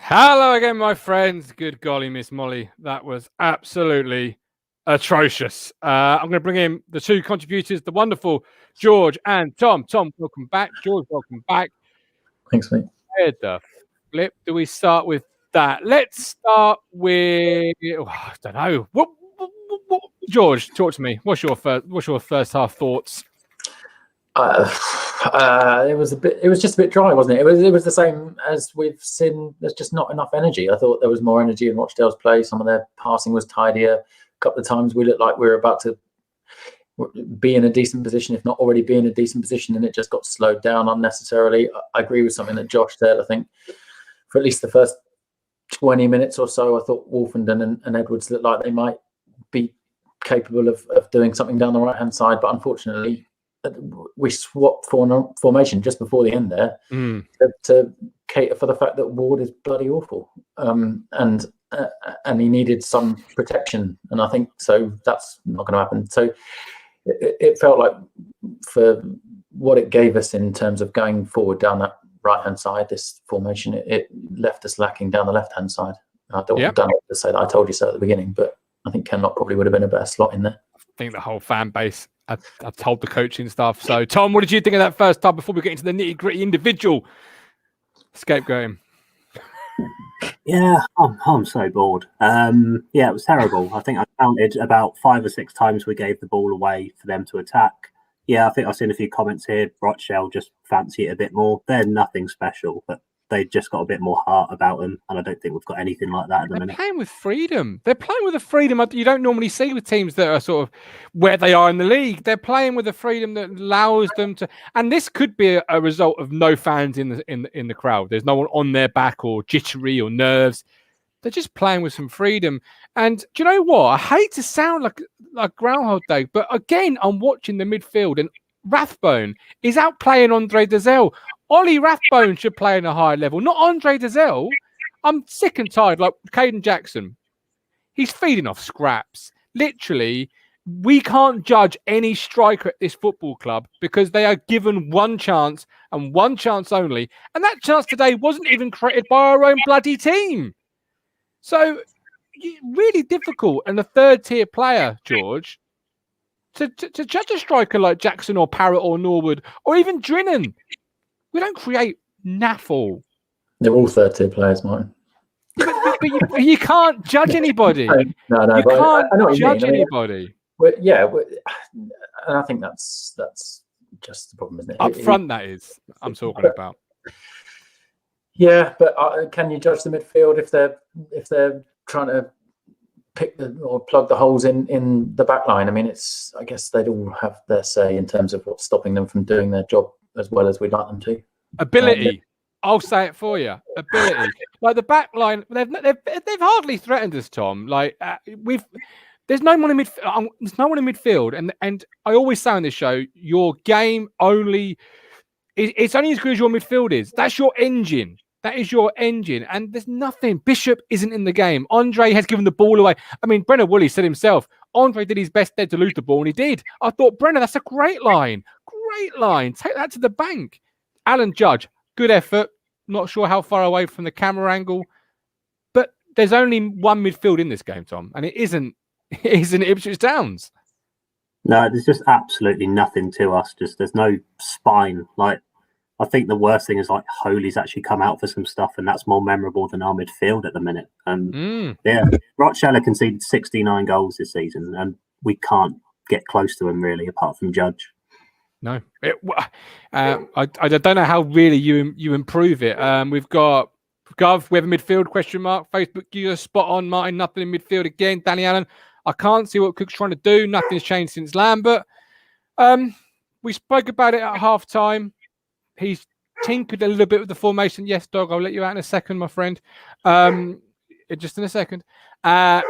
Hello again, my friends. Good golly, Miss Molly. That was absolutely atrocious. I'm going to bring in the two contributors, the wonderful George and Tom. Tom, welcome back. George, welcome back. Thanks, mate. Where the flip do we start with that? Let's start with, I don't know. What, George, talk to me. What's your first half thoughts? It was just a bit dry, wasn't it? It was the same as we've seen. There's just not enough energy. I thought there was more energy in Rochdale's play. Some of their passing was tidier. A couple of times we looked like we were about to be in a decent position, if not already be in a decent position, and it just got slowed down unnecessarily. I agree with something that Josh said. I think for at least the first 20 minutes or so, I thought Wolfenden and Edwards looked like they might be capable of doing something down the right-hand side, but unfortunately we swapped formation just before the end there to cater for the fact that Ward is bloody awful, and he needed some protection, and I think so that's not going to happen. So it felt like, for what it gave us in terms of going forward down that right-hand side, this formation, it left us lacking down the left-hand side. I don't want to say that I told you so at the beginning, but I think Kenlock probably would have been a better slot in there. I think the whole fan base, I've told the coaching staff. So, Tom, what did you think of that first time before we get into the nitty-gritty individual scapegoating? Yeah, I'm so bored. Yeah, it was terrible. I think I counted about 5 or 6 times we gave the ball away for them to attack. Yeah, I think I've seen a few comments here. Rochdale just fancy it a bit more. They're nothing special, but they just got a bit more heart about them, and I don't think we've got anything like that at the minute. They're playing with freedom. They're playing with a freedom you don't normally see with teams that are sort of where they are in the league. They're playing with a freedom that allows them to, and this could be a result of no fans in the crowd. There's no one on their back or jittery or nerves. They're just playing with some freedom. And do you know what? I hate to sound like Groundhog Day, but again, I'm watching the midfield, and Rathbone is outplaying Andre Dazelle. Ollie Rathbone should play in a higher level, not Andre Dazelle. I'm sick and tired. Like Caden Jackson, he's feeding off scraps. Literally, we can't judge any striker at this football club because they are given one chance and one chance only. And that chance today wasn't even created by our own bloody team. So, really difficult. And a third-tier player, George, to judge a striker like Jackson or Parrott or Norwood or even Drinnan. We don't create naffle. They're all third-tier players, Martin. But you can't judge anybody. No, you can't I know what judge you mean. anybody. And I think that's just the problem, isn't it? Up front, that is. I'm talking about. Yeah, but can you judge the midfield if they're trying to pick or plug the holes in the back line? I mean, I guess they'd all have their say in terms of what's stopping them from doing their job as well as we'd like them to. Ability. I'll say it for you. Ability. Like the back line, they've hardly threatened us, Tom. Like there's no one in midfield. There's no one in midfield, and I always say on this show, your game only. It's only as good as your midfield is. That's your engine. That is your engine. And there's nothing. Bishop isn't in the game. Andre has given the ball away. I mean, Brenner Woolley said himself, Andre did his best there to lose the ball, and he did. I thought, Brenner, that's a great line. Great line. Take that to the bank. Alan Judge, good effort. Not sure how far away from the camera angle. But there's only one midfield in this game, Tom. And it isn't Ipswich Town's. No, there's just absolutely nothing to us. Just there's no spine. Like, I think the worst thing is like Holy's actually come out for some stuff, and that's more memorable than our midfield at the minute. And yeah, Rochdale conceded 69 goals this season, and we can't get close to him really, apart from Judge. No, I don't know how really you improve it. We've got Guv, we have a midfield question mark. Facebook user spot on. Martin, nothing in midfield again. Danny Allen, I can't see what Cook's trying to do. Nothing's changed since Lambert. We spoke about it at half time. He's tinkered a little bit with the formation. Yes, Dog, I'll let you out in a second, my friend. Just in a second. All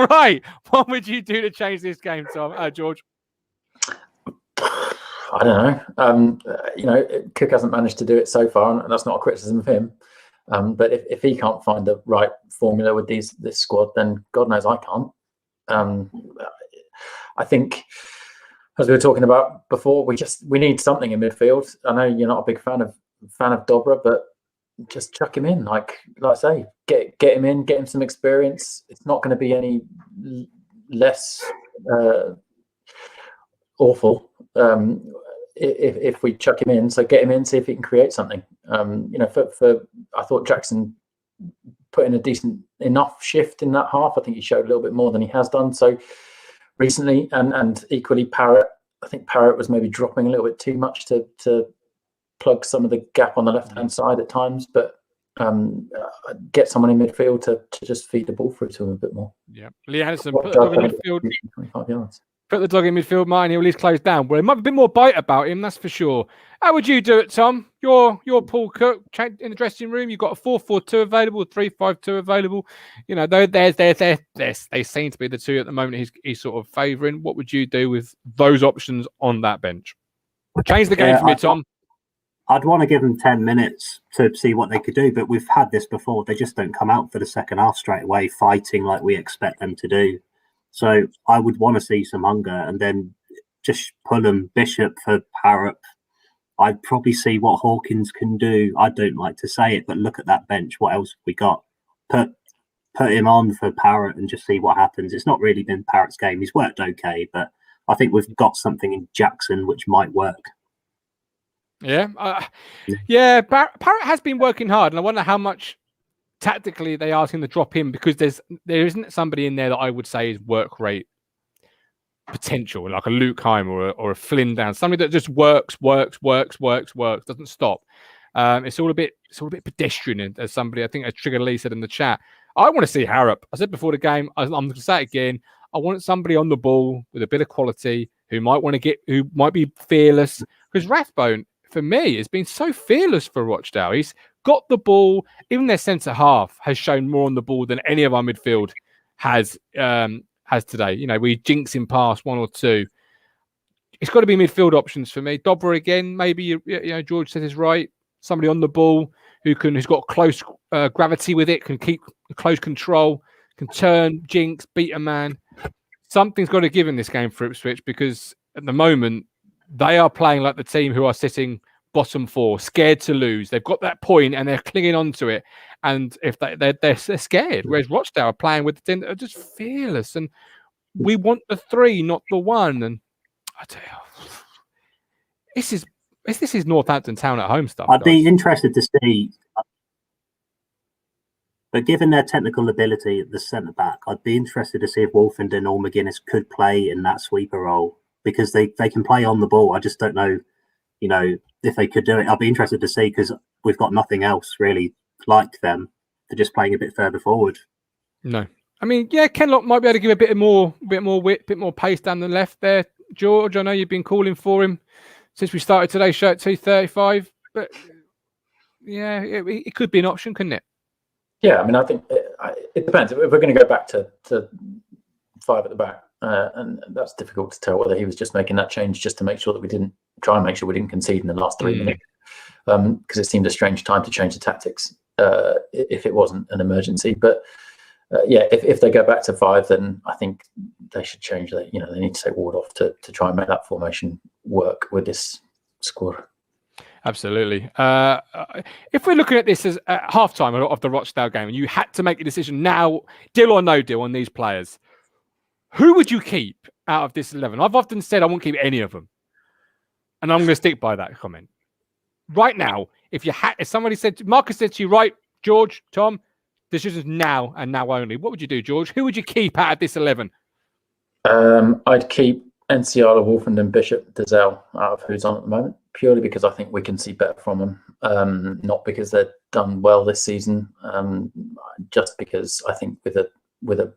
right. What would you do to change this game, Tom? George? I don't know. Cook hasn't managed to do it so far, and that's not a criticism of him. But if he can't find the right formula with this squad, then God knows I can't. I think, as we were talking about before, we need something in midfield. I know you're not a big fan of Dobra, but just chuck him in. Like I say, get him in, get him some experience. It's not going to be any less awful if we chuck him in. So get him in, see if he can create something. For I thought Jackson put in a decent enough shift in that half. I think he showed a little bit more than he has done so recently, and equally Parrott. I think Parrott was maybe dropping a little bit too much to plug some of the gap on the left-hand side at times, but get someone in midfield to just feed the ball through to him a bit more. Yeah, Lee Anderson put the dog in midfield. 25 yards. Put the dog in midfield, Martin. He'll at least close down. Well, there might be a bit more bite about him, that's for sure. How would you do it, Tom? You're Paul Cook in the dressing room. You've got a 4-4-2 available, a 3-5-2 available. You know, they seem to be the two at the moment. He's sort of favouring. What would you do with those options on that bench? Change the game for me, Tom. I'd want to give them 10 minutes to see what they could do, but we've had this before. They just don't come out for the second half straight away, fighting like we expect them to do. So I would want to see some hunger, and then just pull them Bishop for Parrott. I'd probably see what Hawkins can do. I don't like to say it, but look at that bench. What else have we got? Put him on for Parrott and just see what happens. It's not really been Parrott's game. He's worked okay, but I think we've got something in Jackson which might work. Yeah, Parrott has been working hard, and I wonder how much tactically they ask him to drop in, because there isn't somebody in there that I would say is work rate potential, like a Luke Heim or a Flynn down, somebody that just works, doesn't stop. It's all a bit pedestrian, as somebody, I think, as Trigger Lee said in the chat. I want to see Harrop. I said before the game, I'm going to say it again. I want somebody on the ball with a bit of quality who might be fearless, because Rathbone, for me, has been so fearless for Rochdale. He's got the ball. Even their centre half has shown more on the ball than any of our midfield has today. You know, we jinx him past one or two. It's got to be midfield options for me. Dobra again, maybe. George says is right. Somebody on the ball who's got close gravity with it, can keep close control, can turn, jinx, beat a man. Something's got to give in this game for Ipswich, because at the moment they are playing like the team who are sitting bottom four, scared to lose. They've got that point and they're clinging on to it. And if they're scared, whereas Rochdale are playing with the team that are just fearless. And we want the 3, not the 1. And I tell you, this is Northampton Town at home stuff. I'd be interested to see, but given their technical ability at the centre back, I'd be interested to see if Wolfenden or McGuinness could play in that sweeper role, because they can play on the ball. I just don't know, if they could do it. I'd be interested to see, because we've got nothing else really like them. They're just playing a bit further forward. No. I mean, yeah, Kenlock might be able to give a bit more width, a bit more pace down the left there. George, I know you've been calling for him since we started today's show at 2:35, but yeah, it could be an option, couldn't it? Yeah, I mean, I think it depends. If we're going to go back to 5 at the back, and that's difficult to tell whether he was just making that change just to make sure that we didn't concede in the last 3 minutes, because it seemed a strange time to change the tactics if it wasn't an emergency. But if they go back to 5, then I think they should change that. They need to take Ward off to try and make that formation work with this squad. Absolutely. If we're looking at this as half-time of the Rochdale game, and you had to make a decision now, deal or no deal on these players, who would you keep out of this 11? I've often said I won't keep any of them, and I'm going to stick by that comment. Right now, if somebody said, Marcus said to you, right, George, Tom, decisions now and now only, what would you do, George? Who would you keep out of this 11? I'd keep NCR, Wolfenden, Bishop, Dazelle out of who's on at the moment, purely because I think we can see better from them, not because they've done well this season, just because I think with a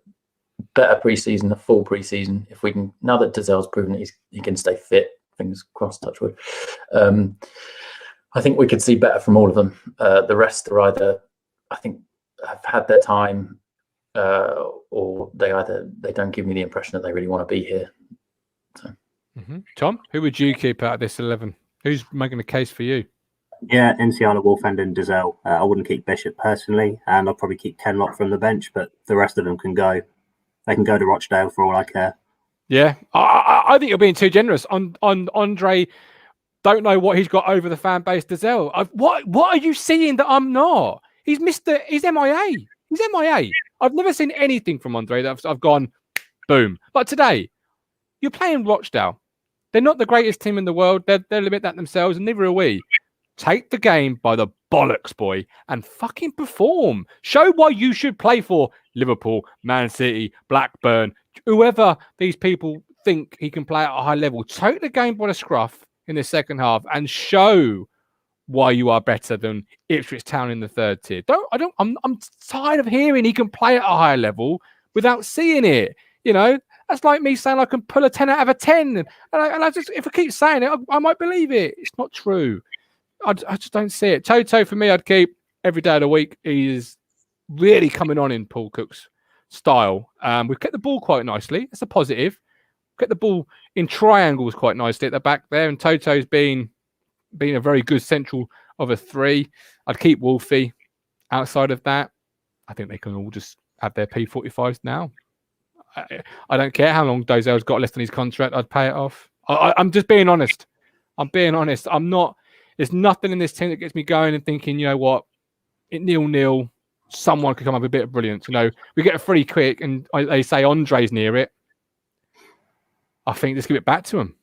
better pre-season, a full pre-season, if we can, now that Dazelle's proven that he can stay fit, fingers crossed, touch wood, I think we could see better from all of them. The rest are either, I think, have had their time, or they don't give me the impression that they really want to be here. So. Tom, who would you keep out of this 11? Who's making the case for you? Yeah, Enciano, Wolfenden, Dazelle. I wouldn't keep Bishop personally, and I'll probably keep Kenlock from the bench, but the rest of them can go. They can go to Rochdale for all I care. Yeah, I think you're being too generous on Andre. Don't know what he's got over the fan base. Dazelle, what are you seeing that I'm not? He's MIA. He's MIA. I've never seen anything from Andre that I've gone, boom. Like today, you're playing Rochdale. They're not the greatest team in the world. They'll admit that themselves, and neither are we. Take the game by the bollocks, boy, and fucking perform. Show why you should play for Liverpool, Man City, Blackburn, whoever these people think he can play at a high level. Take the game by the scruff in the second half and show why you are better than Ipswich Town in the third tier. I'm tired of hearing he can play at a higher level without seeing it. You know, that's like me saying I can pull a 10 out of a 10. And I just, if I keep saying it, I might believe it. It's not true. I just don't see it. Toto, for me, I'd keep every day of the week. He's really coming on in Paul Cooks' style. We've kept the ball quite nicely. It's a positive. Kept the ball in triangles quite nicely at the back there. And Toto's been a very good central of a 3. I'd keep Wolfie. Outside of that, I think they can all just have their P45s now. I don't care how long Dozel's got left on his contract. I'd pay it off. I'm just being honest. I'm being honest. I'm not. There's nothing in this team that gets me going and thinking, you know what, at 0-0, someone could come up with a bit of brilliance. You know, we get a free kick and they say Andre's near it. I think just give it back to him.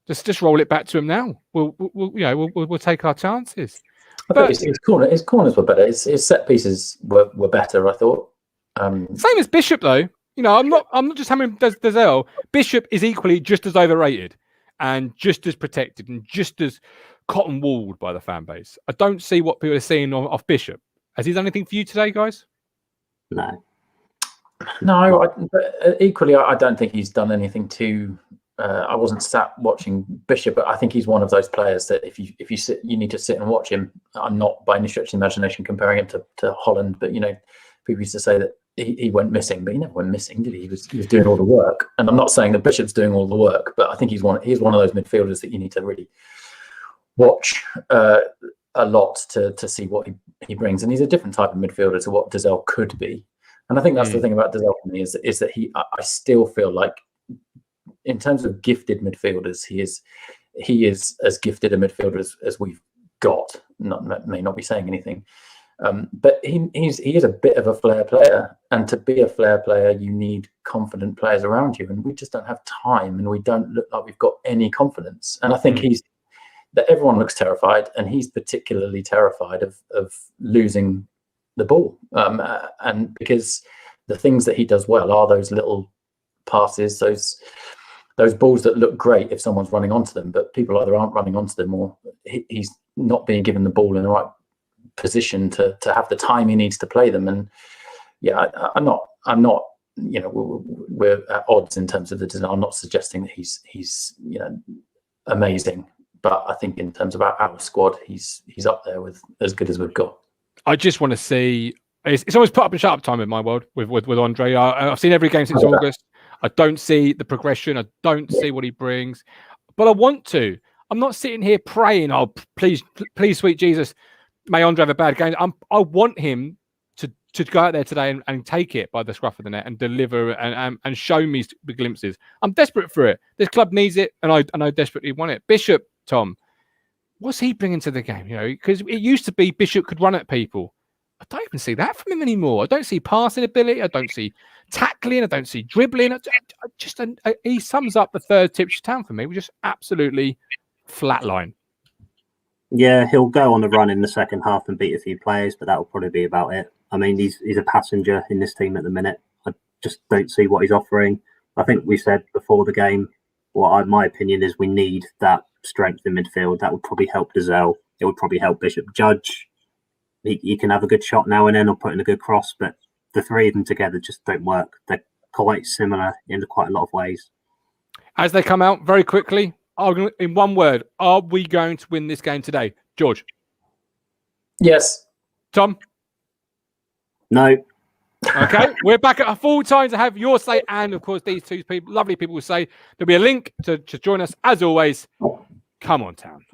Just roll it back to him now. We'll take our chances. But his corners were better. His set pieces were better, I thought. Same as Bishop though. You know, I'm not just hammering Dazelle. Bishop is equally just as overrated and just as protected and just as cotton walled by the fan base. I don't see what people are seeing off Bishop. Has he done anything for you today, guys? No. But equally, I don't think he's done anything to. I wasn't sat watching Bishop, but I think he's one of those players that if you sit, you need to sit and watch him. I'm not by any stretch of the imagination comparing him to Holland, but you know, people used to say that he went missing, but he never went missing, did he? He was doing all the work, and I'm not saying that Bishop's doing all the work, but I think he's one of those midfielders that you need to really watch a lot to see what he brings, and he's a different type of midfielder to what Dazelle could be. And I think that's the thing about Dazelle for me is that I still feel like, in terms of gifted midfielders, he is as gifted a midfielder as we've got. May not be saying anything, but he is a bit of a flair player, and to be a flair player, you need confident players around you, and we just don't have time, and we don't look like we've got any confidence. And I think that everyone looks terrified, and he's particularly terrified of losing the ball, and because the things that he does well are those little passes, those balls that look great if someone's running onto them, but people either aren't running onto them or he's not being given the ball in the right position to have the time he needs to play them. And yeah, I'm not. You know, we're at odds in terms of the design. I'm not suggesting that he's amazing, but I think in terms of our squad, he's up there with as good as we've got. I just want to see. It's almost put up and shut up time in my world with Andre. I've seen every game since August. I don't see the progression. I don't see what he brings, but I want to. I'm not sitting here praying, oh, please, sweet Jesus, may Andre have a bad game. I want him to go out there today and take it by the scruff of the net and deliver and show me the glimpses. I'm desperate for it. This club needs it, and I desperately want it. Bishop, Tom, what's he bringing to the game? You know, because it used to be Bishop could run at people. I don't even see that from him anymore. I don't see passing ability. I don't see tackling. I don't see dribbling. He sums up the third Ipswich Town for me. We're just absolutely flatline. Yeah, he'll go on the run in the second half and beat a few players, but that will probably be about it. I mean, he's a passenger in this team at the minute. I just don't see what he's offering. I think we said before the game, my opinion is we need that strength in midfield. That would probably help Dazelle. It would probably help Bishop Judge. He can have a good shot now and then or put in a good cross, but the three of them together just don't work. They're quite similar in quite a lot of ways. As they come out very quickly, in one word, are we going to win this game today? George? Yes. Tom? No. Okay, we're back at a full time to have your say, and of course these two lovely people will say. There'll be a link to join us as always. Come on, Town.